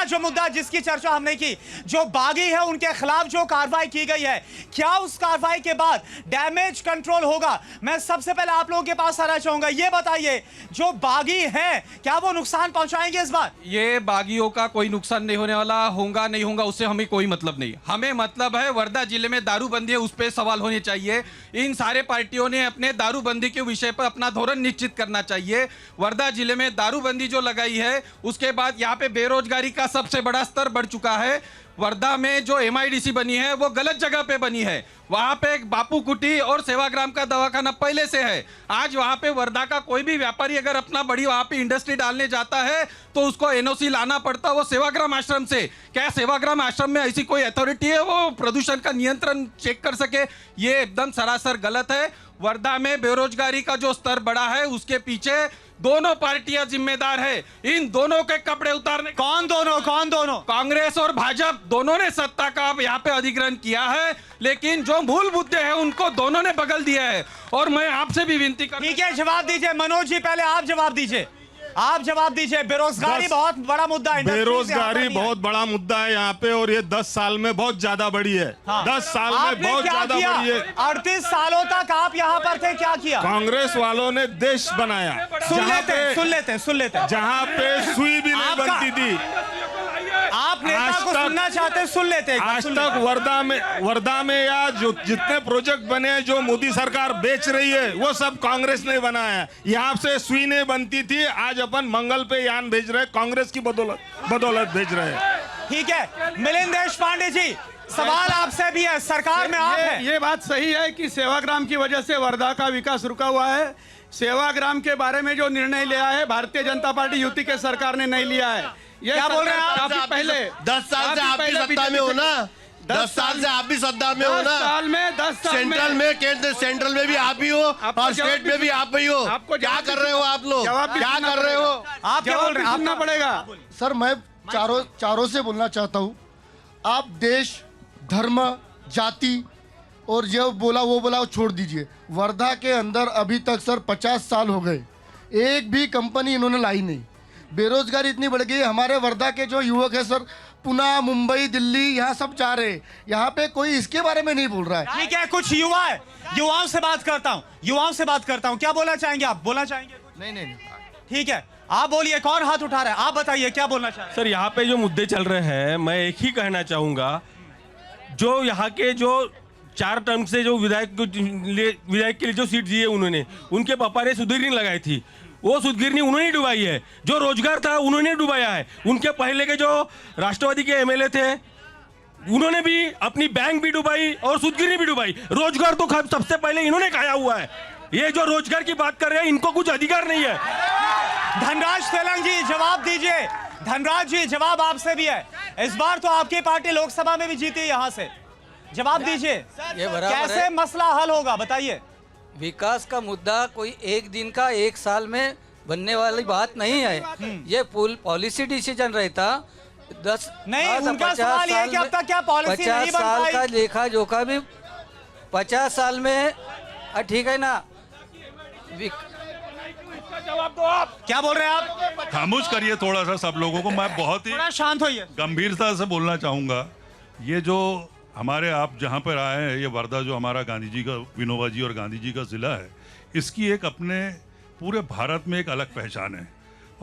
जो मुद्दा जिसकी चर्चा हमने की, जो बागी है उनके खिलाफ जो कार्रवाई की गई है, क्या उस कार्रवाई के बाद डैमेज कंट्रोल होगा? मैं सबसे पहले आप लोगों के पास आना चाहूंगा, ये बताइए जो बागी हैं क्या वो नुकसान पहुंचाएंगे इस बार? ये बागियों का कोई नुकसान नहीं होने वाला, होगा नहीं होगा उससे हमें कोई मतलब नहीं। हमें मतलब है वर्धा जिले में दारूबंदी है, उस पर सवाल होने चाहिए। इन सारे पार्टियों ने अपने दारूबंदी के विषय पर अपना धोरण निश्चित करना चाहिए। वर्धा जिले में दारूबंदी जो लगाई है उसके बाद यहाँ पे बेरोजगारी का सबसे बड़ा स्तर बढ़ चुका है। वर्धा में जो MIDC बनी है वो गलत जगह पे बनी है। वहाँ पे एक बापू कुटी और सेवाग्राम का दवाखाना पहले से है। आज वहाँ पे वर्धा का कोई भी व्यापारी अगर अपना बड़ी वहाँ पे इंडस्ट्री डालने जाता है तो उसको NOC लाना पड़ता है वो सेवाग्राम आश्रम से। क्या सेवाग्राम आश्रम में ऐसी कोई अथॉरिटी है वो प्रदूषण का नियंत्रण चेक कर सके? ये एकदम सरासर गलत है। वर्धा में बेरोजगारी का जो स्तर बढ़ा है उसके पीछे दोनों पार्टियां जिम्मेदार है। इन दोनों के कपड़े उतारने। कौन दोनों? कांग्रेस और भाजपा दोनों ने सत्ता का यहाँ पे अधिग्रहण किया है, लेकिन जो मूल मुद्दे हैं उनको दोनों ने बगल दिया है। और मैं आपसे भी विनती कर। ठीक है, जवाब दीजिए मनोज जी, पहले आप जवाब दीजिए। बेरोजगारी बहुत बड़ा मुद्दा है। बेरोजगारी बहुत बड़ा मुद्दा है यहाँ पे, और ये 10 साल में बहुत ज्यादा बढ़ी है। 10 साल में बहुत ज्यादा बढ़ी है। 38 सालों तक आप यहाँ पर थे, क्या किया? कांग्रेस वालों ने देश बनाया। सुन लेते। जहाँ पे सुई भी नहीं बनती थी। आप नेता को सुनना चाहते हैं, सुन लेते हैं। आज तक वर्धा में या जो जितने प्रोजेक्ट बने हैं जो मोदी सरकार बेच रही है वो सब कांग्रेस ने बनाया है। यहाँ से सुई नहीं बनती थी, आज अपन मंगल पे यान भेज रहे हैं, कांग्रेस की बदौलत भेज रहे हैं। ठीक है, मिलिंद देशपांडे जी, सवाल आपसे भी है, सरकार में आप हैं। ये बात सही है कि सेवाग्राम की वजह से वर्धा का विकास रुका हुआ है। सेवाग्राम के बारे में जो निर्णय लिया है भारतीय जनता पार्टी यूपी के सरकार ने नहीं लिया है। ये क्या बोल रहे हैं आप? काफी पहले 10 साल से आप भी सत्ता में हो ना, 10 साल से आप भी सत्ता में हो ना। 10 साल में सेंट्रल में, केंद्र सेंट्रल में भी आप ही हो और स्टेट में भी आप ही हो। क्या कर रहे हो आप लोग? क्या कर रहे हो आप? क्या बोल रहे हैं? सुनना पड़ेगा। सर मैं चारों से बोलना चाहता हूँ, आप देश, धर्म, जाति और जो बोला वो छोड़ दीजिए। वर्धा के अंदर अभी तक सर 50 साल हो गए, एक भी कंपनी इन्होंने लाई नहीं। बेरोजगारी इतनी बढ़ गई, हमारे वर्धा के जो युवक है सर पुणे, मुंबई, दिल्ली यहाँ सब जा रहे हैं, यहाँ पे कोई इसके बारे में नहीं बोल रहा है। ठीक है, कुछ युवा है, युवाओं से बात करता हूँ। क्या बोलना चाहेंगे आप? बोलना चाहेंगे? नहीं। ठीक है, आप बोलिए, कौन हाथ उठा रहा है? आप बताइए क्या बोलना चाह रहे हैं? सर यहाँ पे जो मुद्दे चल रहे हैं, मैं एक ही कहना चाहूँगा, जो यहाँ के जो 4 टर्म से जो विधायक के लिए जो सीट दी है उन्होंने, उनके पापा ने सुधीरनी लगाई थी, वो सुधगिरनी उन्होंने डुबाई है। जो रोजगार था उन्होंने डुबाया है। उनके पहले के जो राष्ट्रवादी के MLA थे उन्होंने भी अपनी बैंक भी डुबाई और सुधगिरनी भी डुबाई। रोजगार तो सबसे पहले इन्होंने खाया हुआ है। ये जो रोजगार की बात कर रहे हैं इनको कुछ अधिकार नहीं है। धनराज तेलंग जी जवाब दीजिए। धनराज जी जवाब आपसे भी है। इस बार तो आपकी पार्टी लोकसभा में भी जीती है, यहाँ से जवाब दीजिए, कैसे मसला हल होगा बताइए? विकास का मुद्दा कोई एक दिन का, एक साल में बनने वाली बात नहीं है। ये पॉलिसी डिसीजन रहता 10 नहीं, उनका सवाल ये है कि अब तक क्या पॉलिसी नहीं बन पाई? 50 साल का लेखा जोखा भी 50 साल में, ठीक है ना? जवाब दो आप। क्या बोल रहे हैं आप? खामोश करिए थोड़ा सा सब लोगों को। मैं बहुत ही थोड़ा शांत होइए। गंभीरता से बोलना चाहूँगा। ये जो हमारे आप जहाँ पर आए हैं, ये वर्धा जो हमारा गांधी जी का, विनोबा जी और गांधी जी का ज़िला है, इसकी एक अपने पूरे भारत में एक अलग पहचान है।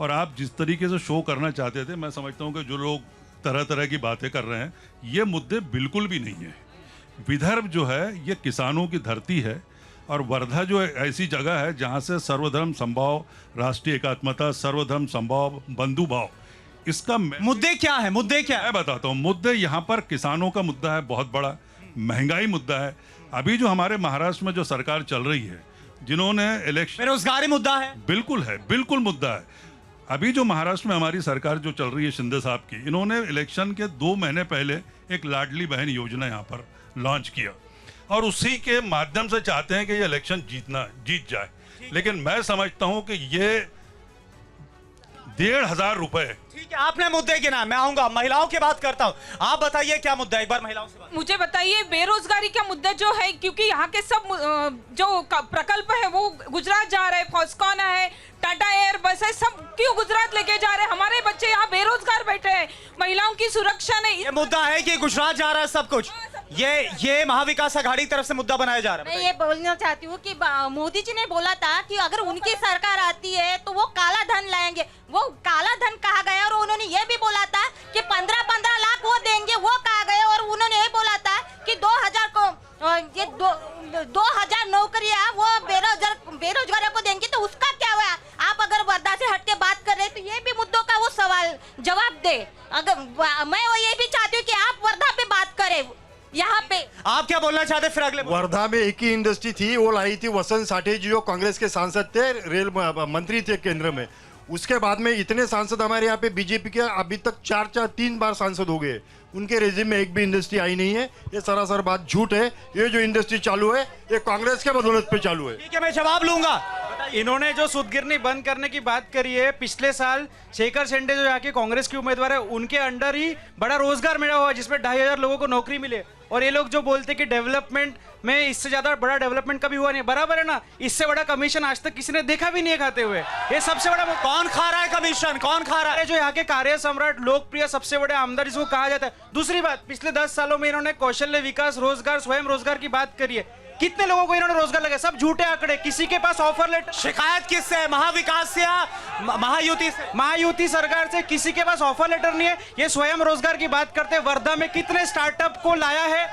और आप जिस तरीके से शो करना चाहते थे, मैं समझता हूँ कि जो लोग तरह तरह की बातें कर रहे हैं, ये मुद्दे बिल्कुल भी नहीं है। विदर्भ जो है ये किसानों की धरती है, और वर्धा जो ऐसी जगह है जहाँ से सर्वधर्म समभाव, राष्ट्रीय एकात्मता, सर्वधर्म समभाव, बंधुभाव, इसका मुद्दे क्या है? मैं बताता हूँ। मुद्दे यहाँ पर किसानों का मुद्दा है, बहुत बड़ा महंगाई मुद्दा है। अभी जो हमारे महाराष्ट्र में जो सरकार चल रही है, जिन्होंने इलेक्शन, बेरोजगारी मुद्दा है, बिल्कुल मुद्दा है। अभी जो महाराष्ट्र में हमारी सरकार जो चल रही है शिंदे साहब की, इन्होंने इलेक्शन के 2 महीने पहले एक लाडली बहन योजना यहाँ पर लॉन्च किया, और उसी के माध्यम से चाहते हैं कि ये इलेक्शन जीत जाए। लेकिन मैं समझता हूँ कि ये 1,500 रुपए। ठीक है, आपने मुद्दे गिना, मैं आऊंगा, महिलाओं की बात करता हूँ। आप बताइए क्या मुद्दा है? एक बार महिलाओं से बात। मुझे बताइए बेरोजगारी का मुद्दा जो है, क्योंकि यहाँ के सब जो प्रकल्प है वो गुजरात जा रहे हैं। फॉस्कॉन है, टाटा एयर बस है, सब क्यों गुजरात लेके जा रहे हैं? हमारे बच्चे यहाँ बेरोजगार बैठे हैं। महिला महिलाओं की सुरक्षा नहीं। ये मुद्दा है कि गुजरात जा रहा है सब कुछ, ये महाविकास आघाड़ी की तरफ से मुद्दा बनाया जा रहा है। मैं ये बोलना चाहती हूँ कि मोदी जी ने बोला था कि अगर उनकी सरकार आती है तो वो काला धन लाएंगे। वो काला धन कहा गया, और उन्होंने ये भी बोला था कि 15-15 लाख वो देंगे, वो कहा गया। और उन्होंने ये बोला था कि 2000 को ये 2000 नौकरियां वो बेरोजगारों को देंगे। तो उसका क्या हुआ? आप अगर वर्धा से हट के बात कर रहे हैं तो ये भी मुद्दों का वो सवाल जवाब दे। अगर मैं वो ये भी चाहती हूँ कि आप वर्धा पे बात करें। यहाँ पे आप क्या बोलना चाहते फिर अगले? वर्धा में एक ही इंडस्ट्री थी, वो लाई थी वसंत साठे जी, जो कांग्रेस के सांसद थे, रेल मंत्री थे केंद्र में। उसके बाद में इतने सांसद हमारे यहाँ पे बीजेपी के अभी तक 3 बार सांसद हो गए, उनके रेजिम में एक भी इंडस्ट्री आई नहीं है। ये सरासर बात झूठ है। ये जो इंडस्ट्री चालू है ये कांग्रेस के बदौलत पे चालू है। ठीक है, मैं जवाब लूंगा। इन्होंने जो सूदगिरनी बंद करने की बात करी है, पिछले साल शेखर शेंडे जो यहाँ के कांग्रेस के उम्मीदवार है, उनके अंडर ही बड़ा रोजगार मिला हुआ है, जिसमें 2500 लोगों को नौकरी मिले। और ये लोग जो बोलते कि डेवलपमेंट में इससे ज्यादा बड़ा डेवलपमेंट कभी हुआ नहीं, बराबर है ना? इससे बड़ा कमीशन आज तक किसी ने देखा भी नहीं है खाते हुए। ये सबसे बड़ा कौन खा रहा है कमीशन? कौन खा रहा है? जो यहाँ के कार्य सम्राट, लोकप्रिय, सबसे बड़े आमदार जिसको कहा जाता है। दूसरी बात, पिछले 10 सालों में इन्होंने कौशल्य विकास, रोजगार, स्वयं रोजगार की बात करी है। कितने लोगों को इन्होंने रोजगार लगाया? सब झूठे आंकड़े। किसी के पास ऑफर लेटर। शिकायत किससे है? महाविकास से या महायुति से? महायुति सरकार से। किसी के पास ऑफर लेटर नहीं है। ये स्वयं रोजगार की बात करते हैं। वर्धा में कितने स्टार्टअप को लाया है।